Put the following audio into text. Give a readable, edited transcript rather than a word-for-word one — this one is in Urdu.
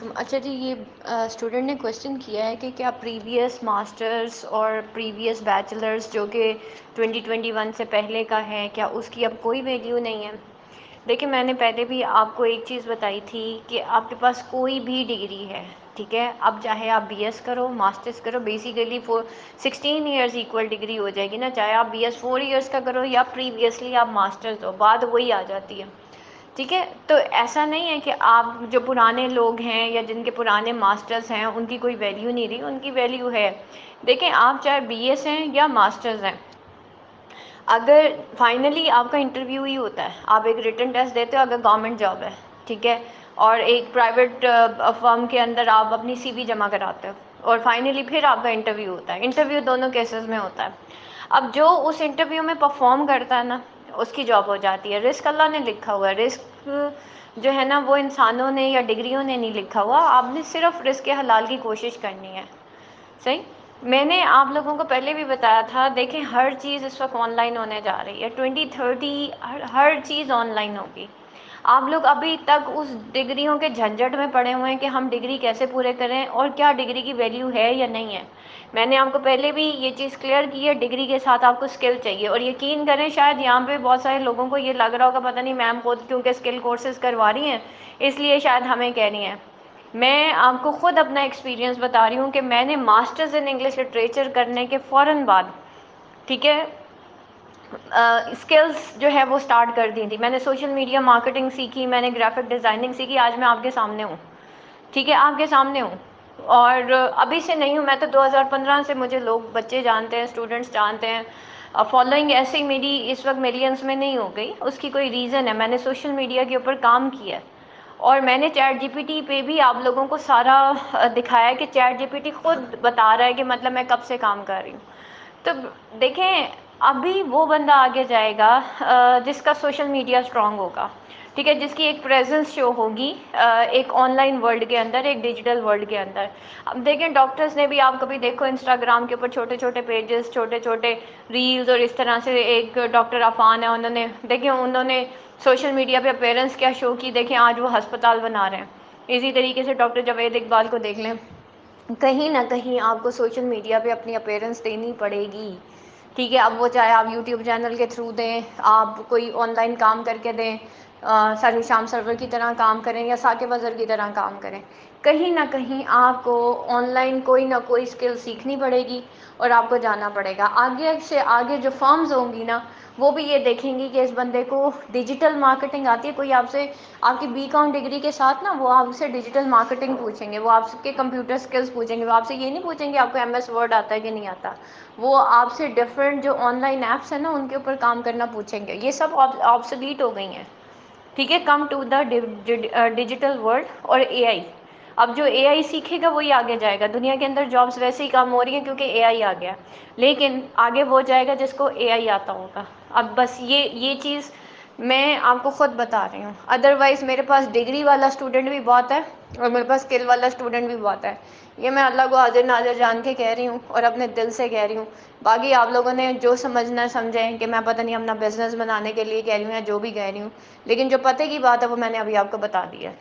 علیکم۔ اچھا جی، یہ اسٹوڈنٹ نے کویشچن کیا ہے کہ کیا پریویس ماسٹرز اور پریویس بیچلرز جو کہ 2021 سے پہلے کا ہے، کیا اس کی اب کوئی ویلیو نہیں ہے؟ دیکھیں، میں نے پہلے بھی آپ کو ایک چیز بتائی تھی کہ آپ کے پاس کوئی بھی ڈگری ہے، ٹھیک ہے، اب چاہے آپ بی ایس کرو، ماسٹرز کرو، بیسیکلی 16 ایئرز ایکول ڈگری ہو جائے گی نا، چاہے آپ بی ایس 4 ایئرس کا کرو یا پریویسلی آپ ماسٹرز ہو، بات وہی آ جاتی ہے، ٹھیک ہے۔ تو ایسا نہیں ہے کہ آپ جو پرانے لوگ ہیں یا جن کے پرانے ماسٹرز ہیں ان کی کوئی ویلیو نہیں رہی، ان کی ویلیو ہے۔ دیکھیں، آپ چاہے بی ایس ہیں یا ماسٹرز ہیں، اگر فائنلی آپ کا انٹرویو ہی ہوتا ہے، آپ ایک ریٹن ٹیسٹ دیتے ہو اگر گورنمنٹ جاب ہے، ٹھیک ہے، اور ایک پرائیویٹ فرم کے اندر آپ اپنی سی وی جمع کراتے ہو اور فائنلی پھر آپ کا انٹرویو ہوتا ہے، انٹرویو دونوں کیسز میں ہوتا ہے۔ اب جو اس انٹرویو میں پرفارم کرتا ہے نا، اس کی جاب ہو جاتی ہے۔ رسک اللہ نے لکھا ہوا ہے، رسک جو ہے نا وہ انسانوں نے یا ڈگریوں نے نہیں لکھا ہوا، آپ نے صرف رزق حلال کی کوشش کرنی ہے، صحیح۔ میں نے آپ لوگوں کو پہلے بھی بتایا تھا، دیکھیں ہر چیز اس وقت آن لائن ہونے جا رہی ہے، 2030 ہر چیز آن لائن ہوگی۔ آپ لوگ ابھی تک اس ڈگریوں کے جھنجٹ میں پڑے ہوئے ہیں کہ ہم ڈگری کیسے پورے کریں اور کیا ڈگری کی ویلیو ہے یا نہیں ہے۔ میں نے آپ کو پہلے بھی یہ چیز کلیئر کی ہے، ڈگری کے ساتھ آپ کو اسکل چاہیے، اور یقین کریں شاید یہاں پہ بہت سارے لوگوں کو یہ لگ رہا ہوگا پتہ نہیں میم خود کیونکہ اسکل کورسز کروا رہی ہیں اس لیے شاید ہمیں کہہ رہی ہیں۔ میں آپ کو خود اپنا ایکسپیرینس بتا رہی ہوں کہ میں نے ماسٹرز ان انگلش لٹریچر کرنے کے فوراً بعد، ٹھیک ہے، اسکلز جو ہے وہ سٹارٹ کر دی تھی۔ میں نے سوشل میڈیا مارکیٹنگ سیکھی، میں نے گرافک ڈیزائننگ سیکھی، آج میں آپ کے سامنے ہوں، ٹھیک ہے، آپ کے سامنے ہوں، اور ابھی سے نہیں ہوں، میں تو 2015 سے مجھے لوگ بچے جانتے ہیں، اسٹوڈنٹس جانتے ہیں۔ فالوئنگ ایسے ہی میری اس وقت ملینز میں نہیں ہو گئی، اس کی کوئی ریزن ہے، میں نے سوشل میڈیا کے اوپر کام کیا ہے، اور میں نے چیٹ جی پی ٹی پہ بھی آپ لوگوں کو سارا دکھایا ہے کہ چیٹ جی پی ٹی خود بتا رہا ہے کہ مطلب میں کب سے کام کر رہی ہوں۔ تو دیکھیں، ابھی وہ بندہ آگے جائے گا جس کا سوشل میڈیا اسٹرانگ ہوگا، ٹھیک ہے، جس کی ایک پریزنس شو ہوگی ایک آن لائن ورلڈ کے اندر، ایک ڈیجیٹل ورلڈ کے اندر۔ اب دیکھیں ڈاکٹرز نے بھی، آپ کبھی دیکھو انسٹاگرام کے اوپر چھوٹے چھوٹے پیجز، چھوٹے چھوٹے ریلز، اور اس طرح سے ایک ڈاکٹر عفان ہے، انہوں نے سوشل میڈیا پہ اپیرنس کیا شو کی، دیکھیں آج وہ ہسپتال بنا رہے ہیں۔ اسی طریقے سے ڈاکٹر جاوید اقبال کو دیکھ لیں، کہیں نہ کہیں آپ کو سوشل میڈیا پہ اپنی اپیرنس دینی پڑے گی، ٹھیک ہے، اب وہ چاہے آپ یوٹیوب چینل کے تھرو دیں، آپ کوئی آن لائن کام کر کے دیں، سر شام سرور کی طرح کام کریں یا ثاقب اظہر کی طرح کام کریں، کہیں نہ کہیں آپ کو آن لائن کوئی نہ کوئی اسکل سیکھنی پڑے گی اور آپ کو جانا پڑے گا۔ آگے سے آگے جو فارمز ہوں گی نا، وہ بھی یہ دیکھیں گی کہ اس بندے کو ڈیجیٹل مارکیٹنگ آتی ہے۔ کوئی آپ سے، آپ کی بی کام ڈگری کے ساتھ نا، وہ آپ سے ڈیجیٹل مارکیٹنگ پوچھیں گے، وہ آپ کے کمپیوٹر اسکلس پوچھیں گے، وہ آپ سے یہ نہیں پوچھیں گے آپ کو ایم ایس ورڈ آتا ہے کہ نہیں آتا، وہ آپ سے ڈفرینٹ جو آن لائن ایپس ہیں نا ان کے اوپر کام کرنا پوچھیں گے۔ یہ سب آبسلیٹ ہو گئی ہیں، ٹھیک ہے، come to the digital world اور اے آئی۔ اب جو اے آئی سیکھے گا وہی آگے جائے گا، دنیا کے اندر جابس ویسے ہی کم ہو رہی ہیں کیونکہ اے آئی آ گیا، لیکن آگے وہ جائے گا جس کو اے آئی آتا ہوگا۔ اب بس یہ چیز میں آپ کو خود بتا رہی ہوں، ادروائز میرے پاس ڈگری والا اسٹوڈنٹ بھی بہت ہے اور میرے پاس اسکل والا اسٹوڈنٹ بھی بہت ہے، یہ میں اللہ کو حاضر ناظر جان کے کہہ رہی ہوں اور اپنے دل سے کہہ رہی ہوں۔ باقی آپ لوگوں نے جو سمجھنا ہے سمجھیں کہ میں پتہ نہیں اپنا بزنس بنانے کے لیے کہہ رہی ہوں یا جو بھی کہہ رہی ہوں، لیکن جو پتہ کی بات ہے وہ میں نے ابھی آپ کو بتا دی ہے۔